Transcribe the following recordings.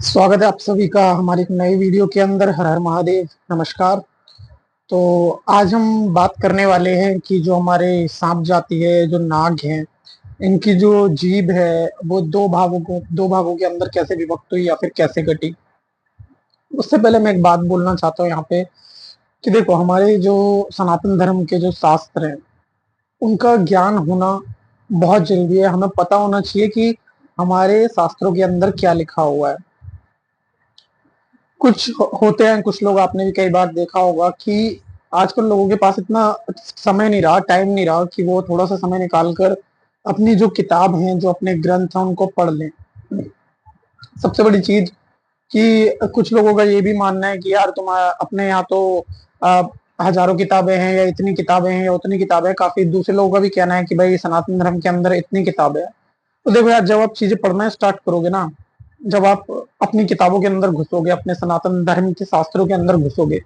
स्वागत है आप सभी का हमारी एक नई वीडियो के अंदर। हर हर महादेव, नमस्कार। तो आज हम बात करने वाले हैं कि जो हमारे सांप जाति है, जो नाग हैं, इनकी जो जीभ है वो दो भागों के अंदर कैसे विभक्त हुई या फिर कैसे कटी। उससे पहले मैं एक बात बोलना चाहता हूँ यहाँ पे कि देखो, हमारे जो सनातन धर्म के जो शास्त्र हैं उनका ज्ञान होना बहुत जरूरी है। हमें पता होना चाहिए कि हमारे शास्त्रों के अंदर क्या लिखा हुआ है। होते हैं कुछ लोग, आपने भी कई बार देखा होगा कि आजकल लोगों के पास इतना समय नहीं रहा, टाइम नहीं रहा कि वो थोड़ा सा समय निकाल कर अपनी जो किताब है, जो अपने ग्रंथ हैं, उनको पढ़ लें। सबसे बड़ी चीज कि कुछ लोगों का ये भी मानना है कि यार तुम अपने यहाँ तो आ, हजारों किताबें हैं या इतनी किताबें हैं या उतनी किताबें हैं। काफी दूसरे लोगों का भी कहना है कि भाई सनातन धर्म के अंदर इतनी किताबें हैं। तो देखो यार, जब आप चीजें पढ़ना स्टार्ट करोगे ना, जब आप अपनी किताबों के अंदर घुसोगे, अपने सनातन धर्म के शास्त्रों के अंदर घुसोगे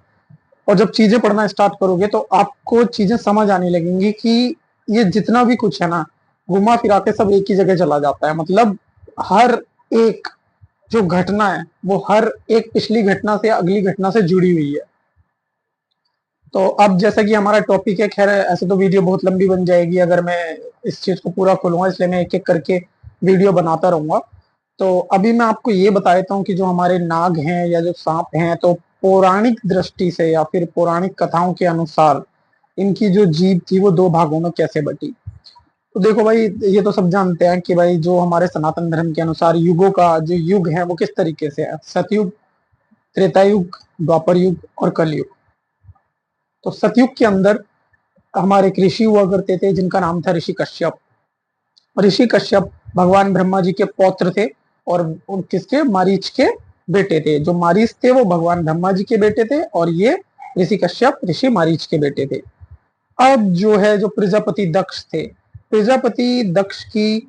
और जब चीजें पढ़ना स्टार्ट करोगे तो आपको चीजें समझ आने लगेंगी कि ये जितना भी कुछ है ना, घुमा फिरा के सब एक ही जगह चला जाता है। मतलब हर एक जो घटना है वो हर एक पिछली घटना से अगली घटना से जुड़ी हुई है। तो अब जैसा कि हमारा टॉपिक है, खैर ऐसे तो वीडियो बहुत लंबी बन जाएगी अगर मैं इस चीज को पूरा खोलूंगा, इसलिए मैं एक एक करके वीडियो बनाता रहूंगा। तो अभी मैं आपको ये बता देता हूँ कि जो हमारे नाग हैं या जो सांप हैं, तो पौराणिक दृष्टि से या फिर पौराणिक कथाओं के अनुसार इनकी जो जीभ थी वो दो भागों में कैसे बटी। तो देखो भाई, ये तो सब जानते हैं कि भाई जो हमारे सनातन धर्म के अनुसार युगों का जो युग है वो किस तरीके से है। सतयुग, त्रेता युग, द्वापर युग और कलयुग। तो सतयुग के अंदर हमारे एक ऋषि हुआ करते थे जिनका नाम था ऋषि कश्यप। ऋषि कश्यप भगवान ब्रह्मा जी के पौत्र थे और किसके, मारीच के बेटे थे। जो मारीच थे वो भगवान ब्रह्मा जी के बेटे थे और ये ऋषि कश्यप ऋषि मारीच के बेटे थे। अब जो है, जो प्रजापति दक्ष थे, प्रजापति दक्ष की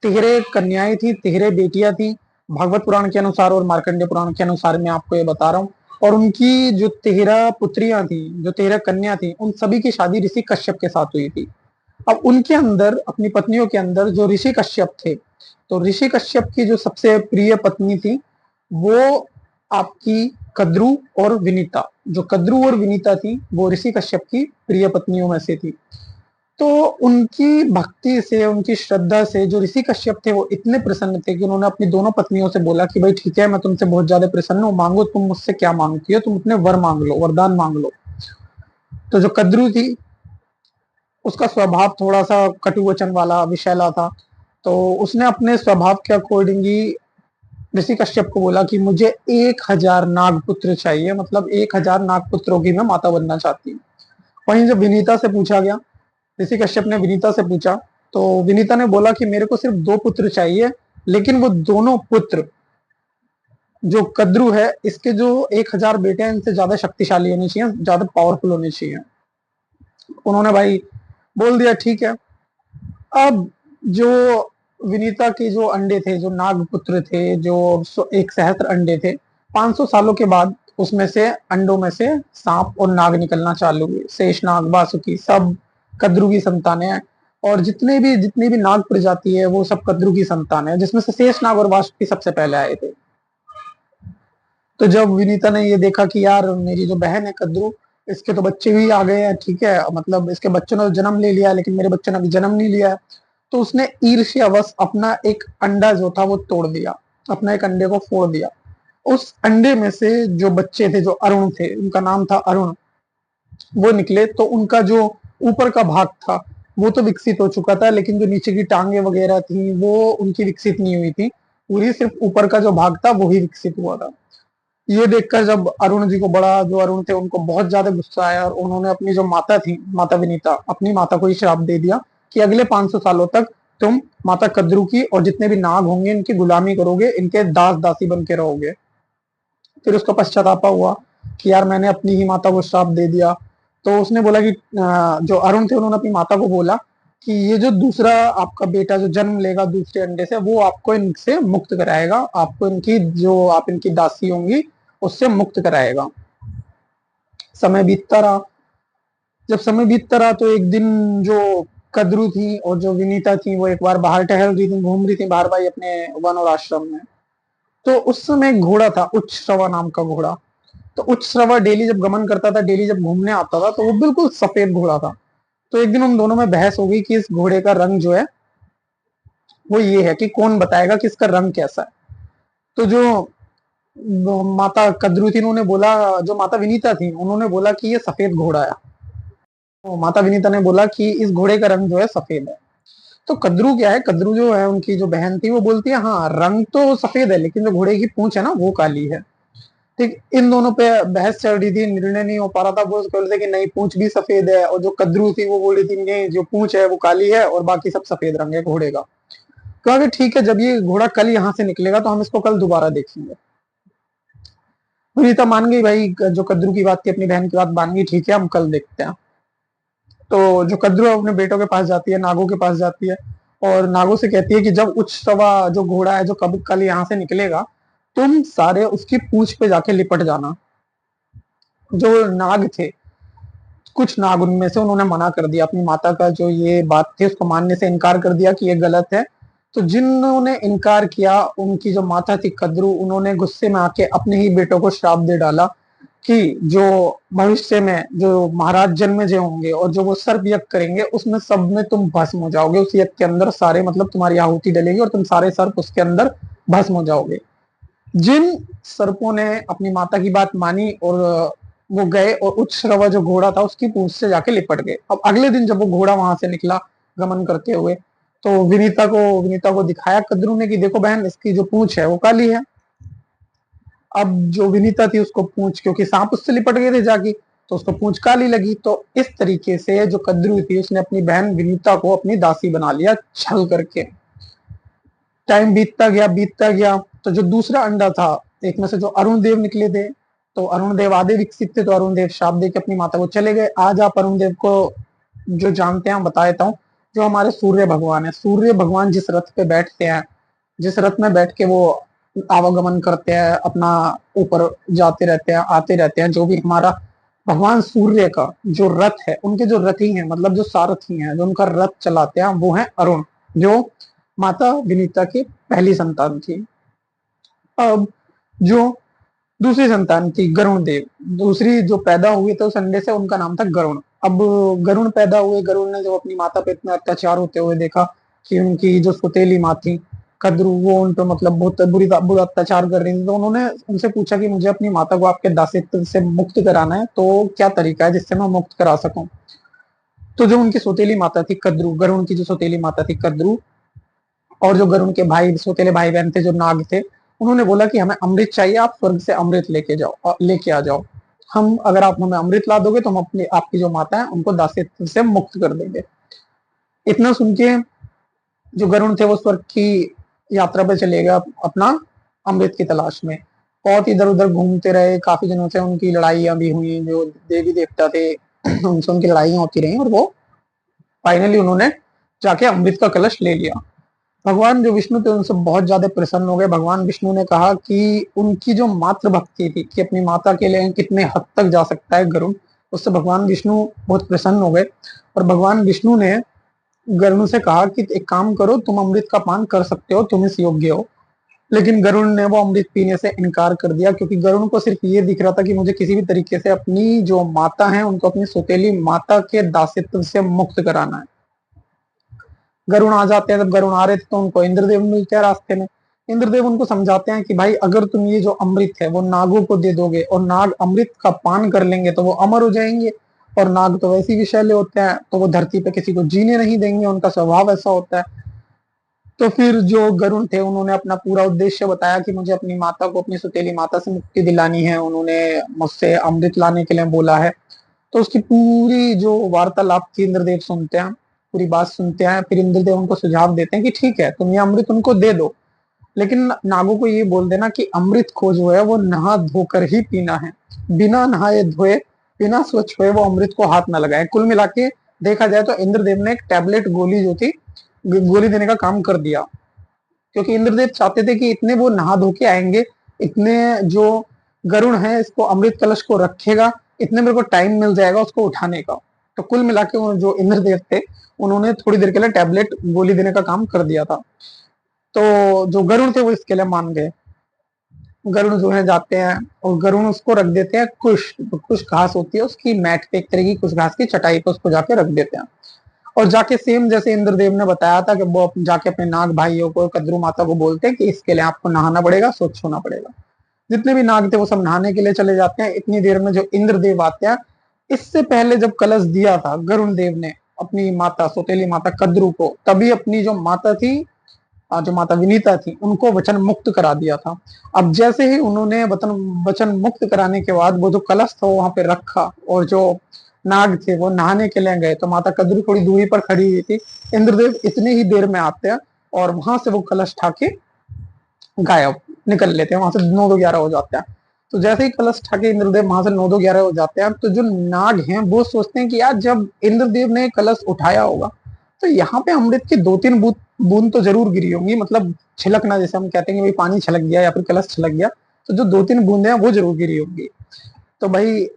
13 कन्याएं थी, 13 बेटियां थी भागवत पुराण के अनुसार और मार्कंडे पुराण के अनुसार मैं आपको ये बता रहा हूँ। और उनकी जो 13 पुत्रियां थी, जो 13 कन्या थी, उन सभी की शादी ऋषि कश्यप के साथ हुई थी। अब उनके अंदर, अपनी पत्नियों के अंदर जो ऋषि कश्यप थे, तो ऋषि कश्यप की जो सबसे प्रिय पत्नी थी वो आपकी कद्रु और विनीता। जो कद्रु और विनीता थी वो ऋषि कश्यप की प्रिय पत्नियों में से थी। तो उनकी भक्ति से, उनकी श्रद्धा से जो ऋषि कश्यप थे वो इतने प्रसन्न थे कि उन्होंने अपनी दोनों पत्नियों से बोला कि भाई ठीक है, मैं तुमसे बहुत ज्यादा प्रसन्न हूँ, मांगो तुम मुझसे क्या मांगती हो, तुम अपने वर मांग लो, वरदान मांग लो। तो जो कद्रु थी उसका स्वभाव थोड़ा सा कटु वचन वाला, विषैला था। तो उसने अपने स्वभाव के अकॉर्डिंग ही ऋषि कश्यप को बोला कि मुझे 1000 नागपुत्र चाहिए, मतलब 1000 नागपुत्रों की मैं माता बनना चाहती हूँ। वहीं जब विनीता से पूछा गया, ऋषि कश्यप ने विनीता से पूछा, तो विनीता ने बोला कि मेरे को सिर्फ 2 पुत्र चाहिए, लेकिन वो दोनों पुत्र, जो कद्रु है इसके जो 1000 बेटे हैं इनसे ज्यादा शक्तिशाली होने चाहिए, ज्यादा पावरफुल होने चाहिए। उन्होंने भाई बोल दिया ठीक है। अब जो विनीता के जो अंडे थे, जो नागपुत्र थे, जो 1 सहस्त्र अंडे थे, 500 सालों के बाद उसमें से अंडों में से सांप और नाग निकलना चालू हुए। शेष नाग, वासुकी, सब कद्रु की संतानें हैं। और जितनी भी नाग प्रजाति है वो सब कद्रु की संतान है, जिसमें से शेष नाग और वासुकी सबसे पहले आए थे। तो जब विनीता ने ये देखा कि यार मेरी जो बहन है कद्रु, इसके तो बच्चे भी आ गए हैं, ठीक है, मतलब इसके बच्चों ने तो जन्म ले लिया लेकिन मेरे बच्चों ने अभी जन्म नहीं लिया है। तो उसने ईर्ष्यावश अपना एक अंडा जो था वो तोड़ दिया, अपना एक अंडे को फोड़ दिया। उस अंडे में से जो बच्चे थे, जो अरुण थे, उनका नाम था अरुण, वो निकले। तो उनका जो ऊपर का भाग था वो तो विकसित हो चुका था, लेकिन जो नीचे की टांगे वगैरह थी वो उनकी विकसित नहीं हुई थी। पूरी सिर्फ ऊपर का जो भाग था वही विकसित हुआ था। ये देखकर जब अरुण जी को, बड़ा जो अरुण थे उनको बहुत ज्यादा गुस्सा आया और उन्होंने अपनी जो माता थी, माता विनीता, अपनी माता को ही श्राप दे दिया कि अगले 500 सालों तक तुम माता कद्रू की और जितने भी नाग होंगे इनकी गुलामी करोगे, इनके दास दासी बन के रहोगे। फिर उसका पश्चातापा हुआ कि यार मैंने अपनी ही माता को श्राप दे दिया। तो उसने बोला कि जो अरुण थे उन्होंने अपनी माता को बोला कि ये जो दूसरा आपका बेटा जो जन्म लेगा दूसरे अंडे से, वो आपको इनसे मुक्त कराएगा, आपको इनकी जो आप इनकी दासी होंगी उससे मुक्त कराएगा। समय बीतता रहा। जब समय बीतता रहा तो एक दिन जो कद्रू थी और जो विनीता थी वो एक बार बाहर टहल रही थी, घूम रही थी बाहर भाई अपने वन और आश्रम में। तो उस समय एक घोड़ा था, उच्चश्रवा नाम का घोड़ा। तो उच्चश्रवा डेली जब गमन करता था, डेली जब घूमने आता था, तो वो बिल्कुल सफेद घोड़ा था। तो एक दिन उन दोनों में बहस हो गई कि इस घोड़े का रंग जो है वो ये है कि कौन बताएगा कि इसका रंग कैसा है। तो जो माता कद्रू थी उन्होंने बोला, जो माता विनीता थी उन्होंने बोला कि ये सफेद घोड़ा है। तो माता विनीता ने बोला कि इस घोड़े का रंग जो है सफेद है। तो कद्रू क्या है, कद्रू जो है उनकी जो बहन थी वो बोलती है हाँ रंग तो सफेद है, लेकिन जो घोड़े की पूंछ है ना वो काली है। ठीक, इन दोनों पे बहस चल रही थी, निर्णय नहीं हो पा रहा था। वो बोल रहे थे कि नहीं पूंछ भी सफेद है, और जो कद्रू थी वो बोल रही थी नहीं जो पूंछ है वो काली है और बाकी सब सफेद रंग है घोड़े का। कहा कि ठीक है, जब ये घोड़ा कल यहाँ से निकलेगा तो हम इसको कल दोबारा देखेंगे। विनीता मान गई भाई, जो कद्रू की बात थी अपनी बहन की बात मान गई, ठीक है हम कल देखते हैं। तो जो कद्रू अपने बेटों के पास जाती है, नागों के पास जाती है, और नागों से कहती है कि जब उच्चतवा जो घोड़ा है जो कब कल यहाँ से निकलेगा, तुम सारे उसकी पूंछ पे जाके लिपट जाना। जो नाग थे, कुछ नाग उनमें से उन्होंने मना कर दिया, अपनी माता का जो ये बात थी उसको मानने से इनकार कर दिया कि ये गलत है। तो जिन्होंने इनकार किया, उनकी जो माता थी कद्रू, उन्होंने गुस्से में आके अपने ही बेटों को श्राप दे डाला कि जो भविष्य में जो महाराज जन्मे जो होंगे और जो वो सर्प यज्ञ करेंगे उसमें सब में तुम भस्म हो जाओगे। उस यज्ञ के अंदर सारे मतलब तुम्हारी आहुति डलेगी और तुम सारे सर्प उसके अंदर भस्म हो जाओगे। जिन सर्पों ने अपनी माता की बात मानी और वो गए और उच्चश्रवा जो घोड़ा था उसकी पूंछ से जाके लिपट गए। अब अगले दिन जब वो घोड़ा वहां से निकला गमन करते हुए, तो विनीता को दिखाया कद्रू ने कि देखो बहन, इसकी जो पूंछ है वो काली है। अब जो विनीता थी उसको पूंछ, क्योंकि सांप उससे लिपट गए थे जाके, तो उसको पूंछ काली लगी। तो इस तरीके से जो कद्रू थी उसने अपनी बहन विनीता को अपनी दासी बना लिया छल करके। टाइम बीतता गया। तो जो दूसरा अंडा था, एक में से जो अरुण देव निकले थे, तो अरुण देव आधे विकसित थे, तो अरुण देव शाप दे के अपनी माता को चले गए। आज आप अरुण देव को जो जानते हैं बता देता हूँ। जो हमारे सूर्य भगवान है, सूर्य भगवान जिस रथ पे बैठते हैं, जिस रथ में बैठ के वो आवागमन करते हैं, अपना ऊपर जाते रहते हैं आते रहते हैं, जो भी हमारा भगवान सूर्य का जो रथ है, उनके जो रथी हैं मतलब जो सारथी हैं, जो उनका रथ चलाते हैं, वो है अरुण, जो माता विनीता की पहली संतान थी। अब जो दूसरी संतान थी गरुण देव, दूसरी जो पैदा हुए थे उस अंडे से, उनका नाम था गरुण। अब गरुण पैदा हुए, गरुण ने जब अपनी माता पे इतना अत्याचार होते हुए देखा कि उनकी जो सुतेली माँ थी कद्रू, वो उन पर मतलब बहुत बुरा अत्याचार कर रही थी, तो उन्होंने उनसे पूछा कि मुझे अपनी माता को आपके दासित्व से मुक्त कराना है, तो क्या तरीका है जिससे मैं मुक्त करा सकूं। तो जो उनकी सोतेली माता थी कद्रू, गरुण की जो सोतेली माता थी कद्रू, और जो गरुण के भाई सोतेले भाई बहन थे जो नाग थे, उन्होंने बोला कि हमें अमृत चाहिए, आप स्वर्ग से अमृत लेके आ जाओ। हम अगर आप हमें अमृत ला दोगे तो हम अपनी आपकी जो माता है उनको दासित्व से मुक्त कर देंगे। इतना सुन के जो गरुण थे वो स्वर्ग की यात्रा पे चले गए अपना अमृत की तलाश में। बहुत इधर उधर घूमते रहे, काफी दिनों से उनकी लड़ाइयां भी हुई, जो देवी देवता थे उनसे उनकी लड़ाइयां होती रही, और वो फाइनली उन्होंने जाके अमृत का कलश ले लिया। भगवान जो विष्णु थे उनसे बहुत ज्यादा प्रसन्न हो गए। भगवान विष्णु ने कहा कि उनकी जो मातृ भक्ति थी कि अपनी माता के लिए कितने हद तक जा सकता है गरुण, उससे भगवान विष्णु बहुत प्रसन्न हो गए। और भगवान विष्णु ने गरुण से कहा कि एक काम करो, तुम अमृत का पान कर सकते हो, तुम इस योग्य हो। लेकिन गरुण ने वो अमृत पीने से इनकार कर दिया, क्योंकि गरुण को सिर्फ ये दिख रहा था कि मुझे किसी भी तरीके से अपनी जो माता है उनको अपनी सौतेली माता के दासित्व से मुक्त कराना है। गरुण आ जाते हैं, जब गरुण आ रहे थे तो उनको इंद्रदेव मिलते हैं रास्ते में। इंद्रदेव उनको समझाते हैं कि भाई अगर तुम ये जो अमृत है वो नागों को दे दोगे और नाग अमृत का पान कर लेंगे तो वो अमर हो जाएंगे, और नाग तो वैसे ही विषैले होते हैं तो वो धरती पे किसी को जीने नहीं देंगे, उनका स्वभाव ऐसा होता है। तो फिर जो गरुण थे उन्होंने अपना पूरा उद्देश्य बताया कि मुझे अपनी माता को, अपनी सुतेली माता से मुक्ति दिलानी है, उन्होंने मुझसे अमृत लाने के लिए बोला है। तो उसकी पूरी जो वार्तालाप थी इंद्रदेव सुनते हैं, पूरी बात सुनते हैं। फिर इंद्रदेव उनको सुझाव देते हैं कि ठीक है तुम ये अमृत उनको दे दो, लेकिन नागों को ये बोल देना कि अमृत को जो है वो नहा धोकर ही पीना है, बिना नहाए धोए, बिना स्वच्छ हुए वो अमृत को हाथ ना लगाए। कुल मिला के देखा जाए तो इंद्रदेव ने एक टैबलेट गोली जो थी, गोली देने का काम कर दिया, क्योंकि इंद्रदेव चाहते थे कि इतने वो नहा धो के आएंगे, इतने जो गरुण है इसको अमृत कलश को रखेगा, इतने मेरे को टाइम मिल जाएगा उसको उठाने का। तो कुल मिला के जो इंद्रदेव थे उन्होंने थोड़ी देर के लिए टैबलेट गोली देने का काम कर दिया था। तो जो गरुण थे वो इसके लिए मान गए। गरुड़ जो है जाते हैं और गरुड़ उसको रख देते हैं कुछ घास होती है उसकी मैट पे, एक तरह की कुछ घास की चटाई पे उसको जाके रख देते हैं। और जाके सेम जैसे इंद्रदेव ने बताया था कि वो जाके अपने नाग भाइयों को, कद्रू माता को बोलते हैं कि इसके लिए आपको नहाना पड़ेगा, स्वच्छ होना पड़ेगा। जितने भी नाग थे वो सब नहाने के लिए चले जाते हैं। इतनी देर में जो इंद्रदेव आते हैं, इससे पहले जब कलश दिया था गरुण देव ने अपनी माता, सौतेली माता कद्रू को, तभी अपनी जो माता थी, जो माता विनीता थी, उनको वचन मुक्त करा दिया था। अब जैसे ही उन्होंने वचन मुक्त कराने के बाद वो जो कलश था वो वहां पे रखा और जो नाग थे वो नहाने के लिए गए, तो माता कद्रू थोड़ी दूरी पर खड़ी हुई थी। इंद्रदेव इतनी ही देर में आते हैं और वहां से वो कलश ठाके गायब निकल लेते हैं, वहां से 9-2-11 हो जाते हैं। तो जैसे ही कलश ठाके इंद्रदेव वहां से 9-2-11 हो जाते हैं, तो जो नाग हैं वो सोचते हैं कि यार जब इंद्रदेव ने कलश उठाया होगा तो यहाँ पे अमृत की 2-3 बूंद तो जरूर गिरी होंगी, मतलब छिलकना, जैसे हम कहते हैं कि भाई पानी छलक गया या फिर कलश छलक गया, तो जो 2-3 बूंदे हैं वो जरूर गिरी होंगी। तो भाई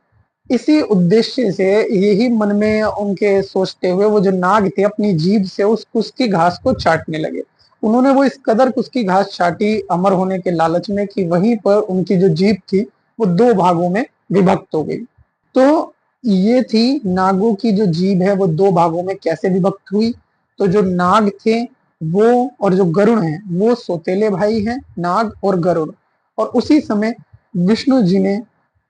इसी उद्देश्य से, यही मन में उनके सोचते हुए, वो जो नाग थे अपनी जीभ से उस कुसकी घास को चाटने लगे। उन्होंने वो इस कदर कुसकी घास चाटी अमर होने के लालच में कि वहीं पर उनकी जो जीभ थी वो 2 भागों में विभक्त हो गई। तो ये थी नागों की जो जीभ है वो 2 भागों में कैसे विभक्त हुई। तो जो नाग थे वो, और जो गरुड़ हैं वो सौतेले भाई हैं, नाग और गरुड़। और उसी समय विष्णु जी ने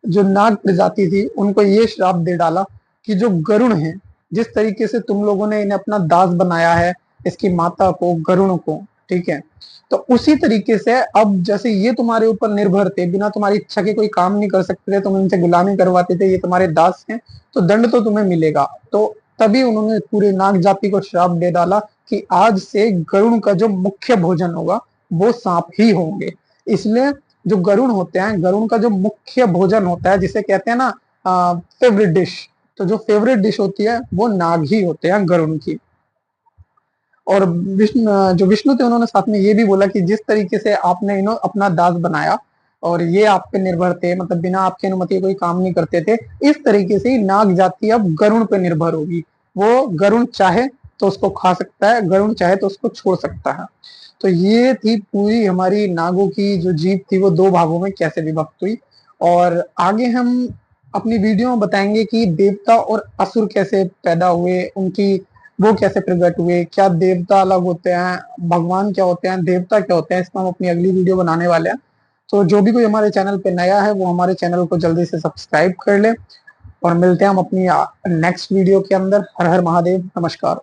जो नाग प्रजाति थी उनको ये श्राप दे डाला कि जो गरुड़ हैं, जिस तरीके से तुम लोगों ने इन्हें अपना दास बनाया है, इसकी माता को, गरुड़ को, ठीक है, तो उसी तरीके से अब जैसे ये तुम्हारे ऊपर निर्भर थे, बिना तुम्हारी इच्छा के कोई काम नहीं कर सकते थे, तुम इनसे गुलामी करवाते थे, ये तुम्हारे दास हैं, तो दंड तो तुम्हें मिलेगा। तो तभी उन्होंने पूरे नाग जाति को श्राप दे डाला कि आज से गरुड़ का जो मुख्य भोजन होगा वो सांप ही होंगे। इसलिए जो गरुड़ होते हैं, गरुड़ का जो मुख्य भोजन होता है, जिसे कहते हैं ना फेवरेट डिश, तो जो फेवरेट डिश होती है वो नाग ही होते हैं गरुड़ की। और जो विष्णु थे उन्होंने साथ में ये भी बोला कि जिस तरीके से आपने इन्हों अपना दास बनाया और ये आप पे निर्भर थे, मतलब बिना आपकी अनुमति कोई काम नहीं करते थे, इस तरीके से ही नाग जाति अब गरुड़ पे निर्भर होगी। वो गरुड़ चाहे तो उसको खा सकता है, गरुड़ चाहे तो उसको छोड़ सकता है। तो ये थी पूरी हमारी नागों की जो जीव थी वो 2 भागों में कैसे विभक्त हुई। और आगे हम अपनी वीडियो में बताएंगे कि देवता और असुर कैसे पैदा हुए, उनकी वो कैसे प्रकट हुए, क्या देवता अलग होते हैं, भगवान क्या होते हैं, देवता क्या होते हैं, इसका हम अपनी अगली वीडियो बनाने वाले हैं। तो जो भी कोई हमारे चैनल पे नया है वो हमारे चैनल को जल्दी से सब्सक्राइब कर ले, और मिलते हैं हम अपनी नेक्स्ट वीडियो के अंदर। हर हर महादेव, नमस्कार।